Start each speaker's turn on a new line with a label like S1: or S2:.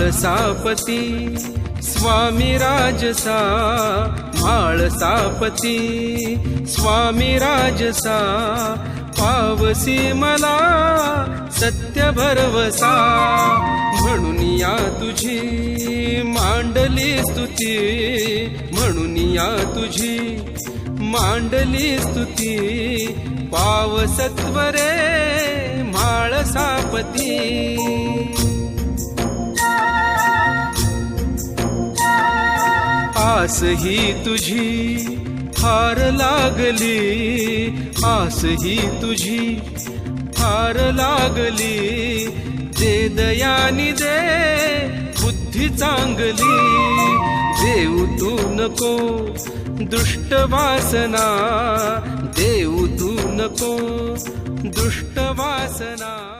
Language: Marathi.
S1: म्हाळसापती स्वामी राजसा, म्हाळसापती स्वामी राजसा, पावसी मला सत्य भरवसा, म्हणून या तुझी मांडली स्तुती, म्हणून या तुझी मांडली स्तुती, पावसत्वरे म्हाळसापती। आस ही तुझी फार लागली, आस ही तुझी फार लागली, दे दयानी दे बुद्धी चांगली, देऊ तू नको दुष्ट वासना, देऊ तू नको दुष्ट वासना।